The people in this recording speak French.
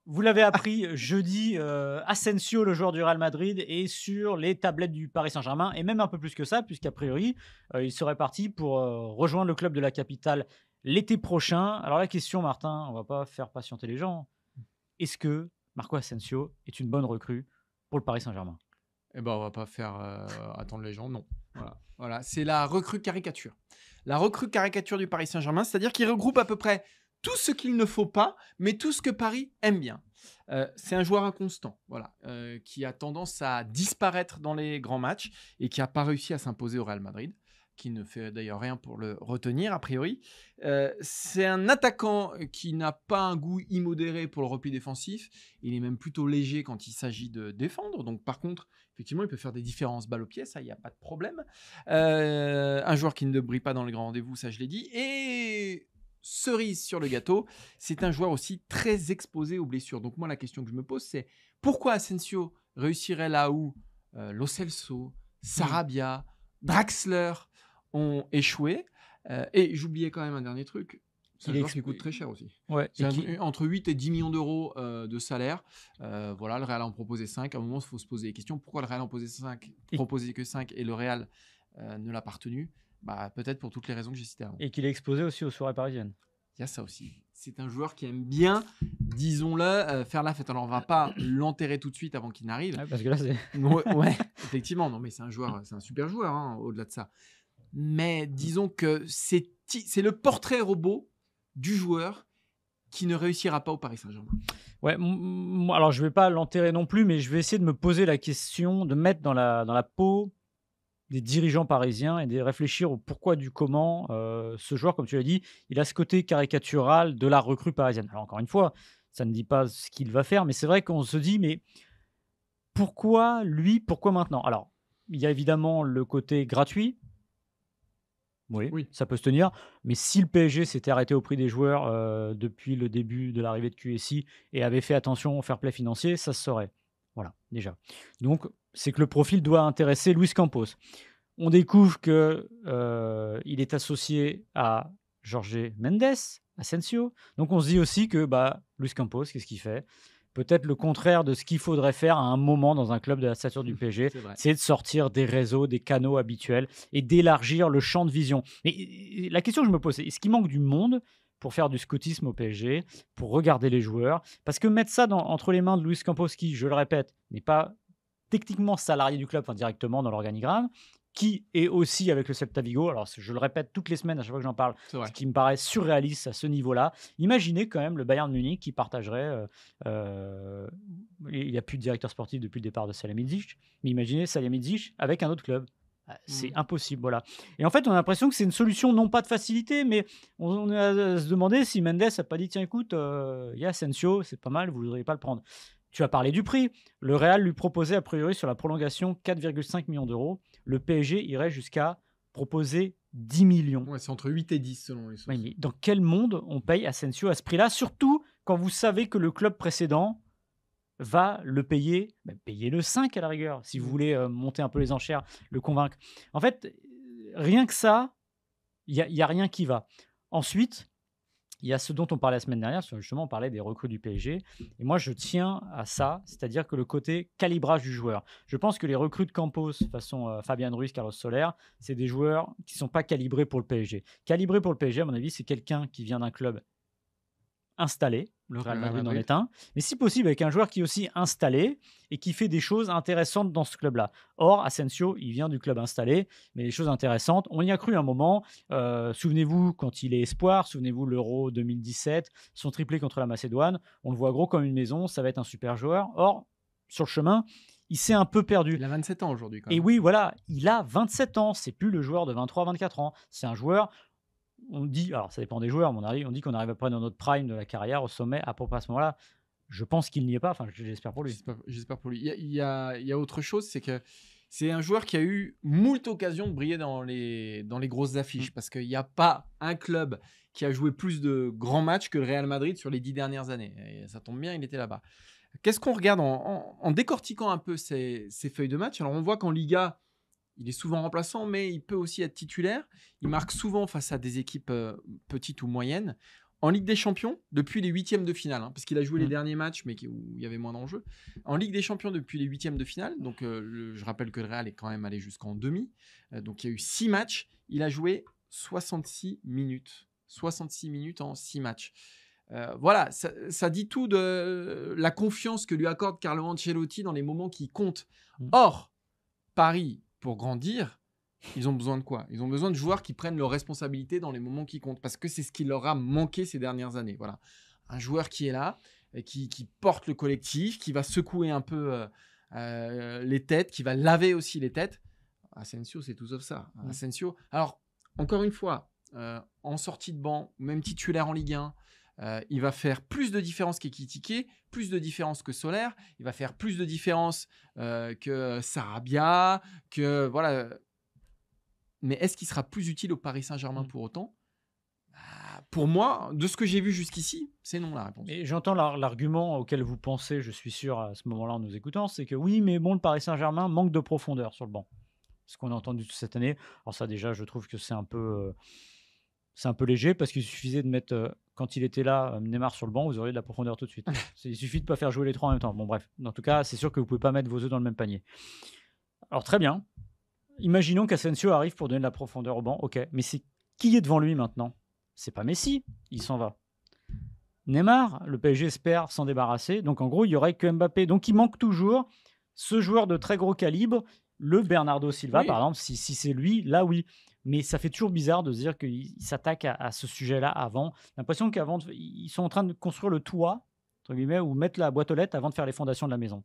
Vous l'avez appris jeudi, Asensio, le joueur du Real Madrid, est sur les tablettes du Paris Saint-Germain et même un peu plus que ça, puisqu'a priori, il serait parti pour rejoindre le club de la capitale l'été prochain. Alors la question, Martin, on va pas faire patienter les gens. Est-ce que Marco Asensio est une bonne recrue pour le Paris Saint-Germain? Eh ben, on va pas faire attendre les gens, non. Voilà. C'est la recrue caricature. La recrue caricature du Paris Saint-Germain, c'est-à-dire qu'il regroupe à peu près tout ce qu'il ne faut pas, mais tout ce que Paris aime bien. C'est un joueur inconstant, voilà, qui a tendance à disparaître dans les grands matchs et qui n'a pas réussi à s'imposer au Real Madrid, qui ne fait d'ailleurs rien pour le retenir, a priori. C'est un attaquant qui n'a pas un goût immodéré pour le repli défensif. Il est même plutôt léger quand il s'agit de défendre. Donc, par contre, effectivement, il peut faire des différences balles au pied, ça, il n'y a pas de problème. Un joueur qui ne brille pas dans les grands rendez-vous, ça, je l'ai dit. Et cerise sur le gâteau, c'est un joueur aussi très exposé aux blessures. Donc, moi, la question que je me pose, c'est pourquoi Asensio réussirait là où Lo Celso, Sarabia, Draxler ont échoué. Et j'oubliais quand même un dernier truc. C'est un joueur qui coûte très cher aussi. Ouais, Entre 8 et 10 millions d'euros de salaire. Voilà, le Real en proposait 5. À un moment, il faut se poser des questions. Pourquoi le Real en proposait que 5 et le Real ne l'a pas retenu? Peut-être pour toutes les raisons que j'ai citées avant. Et qu'il est exposé aussi aux soirées parisiennes. Il y a ça aussi. C'est un joueur qui aime bien, disons-le, faire la fête. Alors, on ne va pas l'enterrer tout de suite avant qu'il n'arrive. Ouais, parce que là, c'est... ouais, effectivement. Non, mais c'est un super joueur, hein, au-delà de ça. Mais disons que c'est le portrait robot du joueur qui ne réussira pas au Paris Saint-Germain. Ouais, alors je ne vais pas l'enterrer non plus, mais je vais essayer de me poser la question, de mettre dans la peau des dirigeants parisiens et de réfléchir au pourquoi du comment. Ce joueur, comme tu l'as dit, il a ce côté caricatural de la recrue parisienne. Alors encore une fois, ça ne dit pas ce qu'il va faire, mais c'est vrai qu'on se dit, mais pourquoi lui, pourquoi maintenant? Alors, il y a évidemment le côté gratuit. Oui, ça peut se tenir. Mais si le PSG s'était arrêté au prix des joueurs depuis le début de l'arrivée de QSI et avait fait attention au fair play financier, ça se saurait. Voilà, déjà. Donc, c'est que le profil doit intéresser Luis Campos. On découvre qu'il est associé à Jorge Mendes, Asensio. Donc, on se dit aussi que Luis Campos, qu'est-ce qu'il fait? Peut-être le contraire de ce qu'il faudrait faire à un moment dans un club de la stature du PSG, c'est de sortir des réseaux, des canaux habituels et d'élargir le champ de vision. Mais la question que je me pose, c'est est-ce qu'il manque du monde pour faire du scoutisme au PSG, pour regarder les joueurs? Parce que mettre ça entre les mains de Luis Campos, qui, je le répète, n'est pas techniquement salarié du club, enfin directement dans l'organigramme, qui est aussi avec le Celta Vigo. Alors, je le répète toutes les semaines à chaque fois que j'en parle, ce qui me paraît surréaliste à ce niveau-là. Imaginez quand même le Bayern Munich qui partagerait. Il n'y a plus de directeur sportif depuis le départ de Salihamidzic, mais imaginez Salihamidzic avec un autre club. C'est impossible, voilà. Et en fait, on a l'impression que c'est une solution non pas de facilité, mais on est à se demander si Mendes n'a pas dit tiens, écoute, il y a Asensio, c'est pas mal, vous ne voudriez pas le prendre. Tu as parlé du prix. Le Real lui proposait a priori sur la prolongation 4,5 millions d'euros. Le PSG irait jusqu'à proposer 10 millions. Ouais, c'est entre 8 et 10 selon les sources. Oui, mais dans quel monde on paye Asensio à ce prix-là? Surtout quand vous savez que le club précédent va le payer, payez-le 5 à la rigueur, si vous voulez monter un peu les enchères, le convaincre. En fait, rien que ça, il n'y a rien qui va. Ensuite, il y a ce dont on parlait la semaine dernière, justement, on parlait des recrues du PSG. Et moi, je tiens à ça, c'est-à-dire que le côté calibrage du joueur. Je pense que les recrues de Campos, façon Fabian Ruiz, Carlos Soler, c'est des joueurs qui ne sont pas calibrés pour le PSG. Calibré pour le PSG, à mon avis, c'est quelqu'un qui vient d'un club installé. Le Real Madrid en est un. Mais si possible, avec un joueur qui est aussi installé et qui fait des choses intéressantes dans ce club-là. Or, Asensio, il vient du club installé, mais des choses intéressantes. On y a cru un moment. Souvenez-vous, quand il est espoir, souvenez-vous l'Euro 2017, son triplé contre la Macédoine. On le voit gros comme une maison, ça va être un super joueur. Or, sur le chemin, il s'est un peu perdu. Il a 27 ans aujourd'hui. Quand même. Et oui, voilà, il a 27 ans. C'est plus le joueur de 23-24 ans. C'est un joueur... On dit, alors ça dépend des joueurs, mais on dit qu'on arrive après dans notre prime de la carrière, au sommet, à peu près à ce moment-là. Je pense qu'il n'y est pas, enfin j'espère pour lui. J'espère pour lui. Il y a autre chose, c'est que c'est un joueur qui a eu moult occasions de briller dans les grosses affiches, parce qu'il n'y a pas un club qui a joué plus de grands matchs que le Real Madrid sur les 10 dernières années. Et ça tombe bien, il était là-bas. Qu'est-ce qu'on regarde en décortiquant un peu ces feuilles de match? Alors on voit qu'en Liga, il est souvent remplaçant, mais il peut aussi être titulaire. Il marque souvent face à des équipes petites ou moyennes. En Ligue des Champions, depuis les huitièmes de finale, hein, parce qu'il a joué les Mm. derniers matchs, mais où il y avait moins d'enjeux. En Ligue des Champions, depuis les huitièmes de finale, donc je rappelle que le Real est quand même allé jusqu'en demi. Donc il y a eu 6 matchs. Il a joué 66 minutes. 66 minutes en 6 matchs. Voilà, ça dit tout de la confiance que lui accorde Carlo Ancelotti dans les moments qui comptent. Mm. Or, Paris, pour grandir, ils ont besoin de quoi? Ils ont besoin de joueurs qui prennent leurs responsabilités dans les moments qui comptent, parce que c'est ce qui leur a manqué ces dernières années. Voilà. Un joueur qui est là, qui porte le collectif, qui va secouer un peu les têtes, qui va laver aussi les têtes. Asensio, c'est tout sauf ça. Mm. Asensio, alors, encore une fois, en sortie de banc, même titulaire en Ligue 1, il va faire plus de différence qu'Ekitike, plus de différence que Soler, il va faire plus de différence que Sarabia, que voilà. Mais est-ce qu'il sera plus utile au Paris Saint-Germain pour autant? Pour moi, de ce que j'ai vu jusqu'ici, c'est non la réponse. Et j'entends l'argument auquel vous pensez, je suis sûr, à ce moment-là en nous écoutant, c'est que oui, mais bon, le Paris Saint-Germain manque de profondeur sur le banc. Ce qu'on a entendu toute cette année. Alors ça, déjà, je trouve que c'est un peu léger, parce qu'il suffisait de mettre, quand il était là, Neymar sur le banc, vous auriez de la profondeur tout de suite. Il suffit de ne pas faire jouer les trois en même temps. Bon, bref. En tout cas, c'est sûr que vous ne pouvez pas mettre vos œufs dans le même panier. Alors, très bien. Imaginons qu'Asensio arrive pour donner de la profondeur au banc. Ok. Mais c'est qui est devant lui maintenant? C'est pas Messi. Il s'en va. Neymar, le PSG espère s'en débarrasser. Donc, en gros, il n'y aurait que Mbappé. Donc, il manque toujours ce joueur de très gros calibre, le Bernardo Silva, Oui. par exemple. Si c'est lui, là, oui. Mais ça fait toujours bizarre de se dire qu'ils s'attaquent à ce sujet-là avant. J'ai l'impression qu'avant, ils sont en train de construire le toit, entre guillemets, ou mettre la boîte aux lettres avant de faire les fondations de la maison.